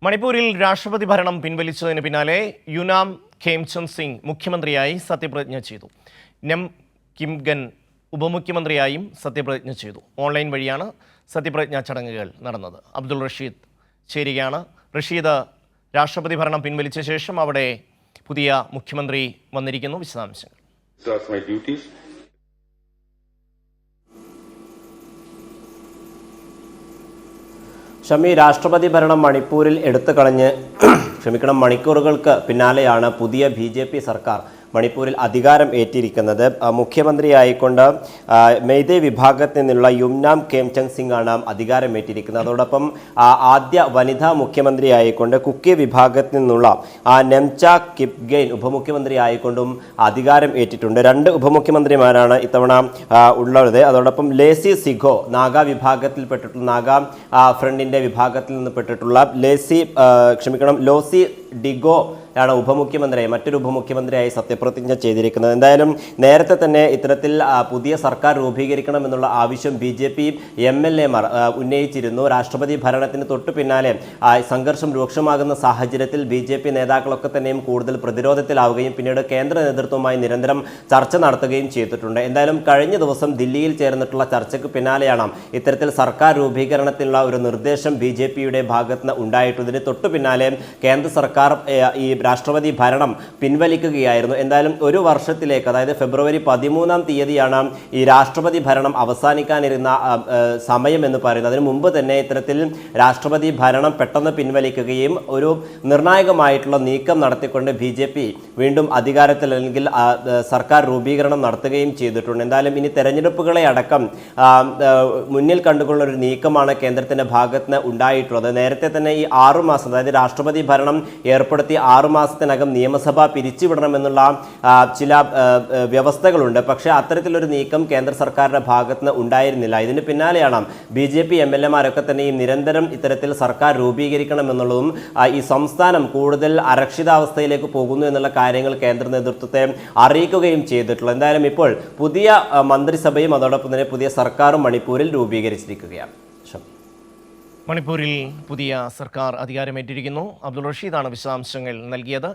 മണിപ്പൂരിൽ രാഷ്ട്രപതി ഭരണം പിൻവലിച്ചതിന് പിന്നാലെ യുനാം ഖേംചന്ദ് സിംഗ് മുഖ്യമന്ത്രിയായി സത്യപ്രതിജ്ഞ ചെയ്തു. നം കിംഗൻ ഉപമുഖ്യമന്ത്രിയായും സത്യപ്രതിജ്ഞ ചെയ്തു. ഓൺലൈൻ വഴിയാണ് സത്യപ്രതിജ്ഞാ ചടങ്ങുകൾ നടന്നത്. അബ്ദുൾ റഷീദ് ചേരുകയാണ്. റഷീദ്, രാഷ്ട്രപതി ഭരണം പിൻവലിച്ച ശേഷം അവിടെ പുതിയ മുഖ്യമന്ത്രി വന്നിരിക്കുന്നു. വിശദാംശങ്ങൾ. ഷമി, രാഷ്ട്രപതി ഭരണം മണിപ്പൂരിൽ എടുത്തു കളഞ്ഞ് മണിക്കൂറുകൾക്ക് പിന്നാലെയാണ് പുതിയ BJP സർക്കാർ മണിപ്പൂരിൽ അധികാരം ഏറ്റിരിക്കുന്നത്. മുഖ്യമന്ത്രിയായിക്കൊണ്ട് മെയ്തേ വിഭാഗത്തിൽ നിന്നുള്ള യുനാം ഖേംചന്ദ് സിംഗ് ആണ് അധികാരം ഏറ്റിരിക്കുന്നത്. അതോടൊപ്പം ആദ്യ വനിതാ മുഖ്യമന്ത്രിയായിക്കൊണ്ട് കുക്കി വിഭാഗത്തിൽ നിന്നുള്ള നെംച കിപ്ഗെയിൻ ഉപമുഖ്യമന്ത്രിയായിക്കൊണ്ടും അധികാരം ഏറ്റിട്ടുണ്ട്. 2 ഉപമുഖ്യമന്ത്രിമാരാണ് ഇത്തവണ ഉള്ളത്. അതോടൊപ്പം ലേസി സിഗോ നാഗ വിഭാഗത്തിൽപ്പെട്ടിട്ടുള്ള നാഗ ഫ്രണ്ടിൻ്റെ വിഭാഗത്തിൽ നിന്ന് പെട്ടിട്ടുള്ള ലോസി ഡിഗോ ആണ് മറ്റൊരു ഉപമുഖ്യമന്ത്രിയായി സത്യപ്രതിജ്ഞ ചെയ്തിരിക്കുന്നത്. എന്തായാലും നേരത്തെ തന്നെ ഇത്തരത്തിൽ പുതിയ സർക്കാർ രൂപീകരിക്കണമെന്നുള്ള ആവശ്യം BJP MLA-മാർ ഉന്നയിച്ചിരുന്നു. രാഷ്ട്രപതി ഭരണത്തിന് തൊട്ടു പിന്നാലെ സംഘർഷം രൂക്ഷമാകുന്ന സാഹചര്യത്തിൽ BJP നേതാക്കളൊക്കെ തന്നെയും കൂടുതൽ പ്രതിരോധത്തിലാവുകയും പിന്നീട് കേന്ദ്ര നേതൃത്വവുമായി നിരന്തരം ചർച്ച നടത്തുകയും ചെയ്തിട്ടുണ്ട്. എന്തായാലും കഴിഞ്ഞ ദിവസം ദില്ലിയിൽ ചേർന്നിട്ടുള്ള ചർച്ചയ്ക്ക് പിന്നാലെയാണ് ഇത്തരത്തിൽ സർക്കാർ രൂപീകരണത്തിനുള്ള ഒരു നിർദ്ദേശം BJP-യുടെ ഭാഗത്ത് നിന്ന് ഉണ്ടായിട്ടുള്ളതിന് തൊട്ടു പിന്നാലെ കേന്ദ്ര സർക്കാർ ഈ രാഷ്ട്രപതി ഭരണം പിൻവലിക്കുകയായിരുന്നു. എന്തായാലും ഒരു വർഷത്തിലേക്ക്, അതായത് ഫെബ്രുവരി 13-ാം തീയതിയാണ് ഈ രാഷ്ട്രപതി ഭരണം അവസാനിക്കാനിരുന്ന സമയം എന്ന് പറയുന്നത്. അതിനു മുമ്പ് തന്നെ ഇത്തരത്തിൽ രാഷ്ട്രപതി ഭരണം പെട്ടെന്ന് പിൻവലിക്കുകയും ഒരു നിർണായകമായിട്ടുള്ള നീക്കം നടത്തിക്കൊണ്ട് BJP വീണ്ടും അധികാരത്തിൽ അല്ലെങ്കിൽ സർക്കാർ രൂപീകരണം നടത്തുകയും ചെയ്തിട്ടുണ്ട്. എന്തായാലും ഇനി തെരഞ്ഞെടുപ്പുകളെ അടക്കം മുന്നിൽ കണ്ടുകൊണ്ടുള്ള ഒരു നീക്കമാണ് കേന്ദ്രത്തിന്റെ ഭാഗത്ത് നിന്ന് ഉണ്ടായിട്ടുള്ളത്. നേരത്തെ തന്നെ ഈ 6 മാസം, അതായത് രാഷ്ട്രപതി ഭരണം ഏർപ്പെടുത്തി 6 മാസത്തിനകം നിയമസഭ പിരിച്ചുവിടണമെന്നുള്ള ചില വ്യവസ്ഥകളുണ്ട്. പക്ഷേ അത്തരത്തിലൊരു നീക്കം കേന്ദ്ര സർക്കാരിന്റെ ഭാഗത്ത് നിന്ന് ഉണ്ടായിരുന്നില്ല. ഇതിന് പിന്നാലെയാണ് BJP MLA-മാരൊക്കെ തന്നെയും നിരന്തരം ഇത്തരത്തിൽ സർക്കാർ രൂപീകരിക്കണമെന്നുള്ളതും ഈ സംസ്ഥാനം കൂടുതൽ അരക്ഷിതാവസ്ഥയിലേക്ക് പോകുന്നു എന്നുള്ള കാര്യങ്ങൾ കേന്ദ്ര നേതൃത്വത്തെ അറിയിക്കുകയും ചെയ്തിട്ടുള്ളത്. എന്തായാലും ഇപ്പോൾ പുതിയ മന്ത്രിസഭയും അതോടൊപ്പം തന്നെ പുതിയ സർക്കാരും മണിപ്പൂരിൽ രൂപീകരിച്ചിരിക്കുകയാണ്. മണിപ്പൂരിൽ പുതിയ സർക്കാർ അധികാരമേറ്റിരിക്കുന്നു. അബ്ദുൾ റഷീദാണ് വിശദാംശങ്ങൾ നൽകിയത്.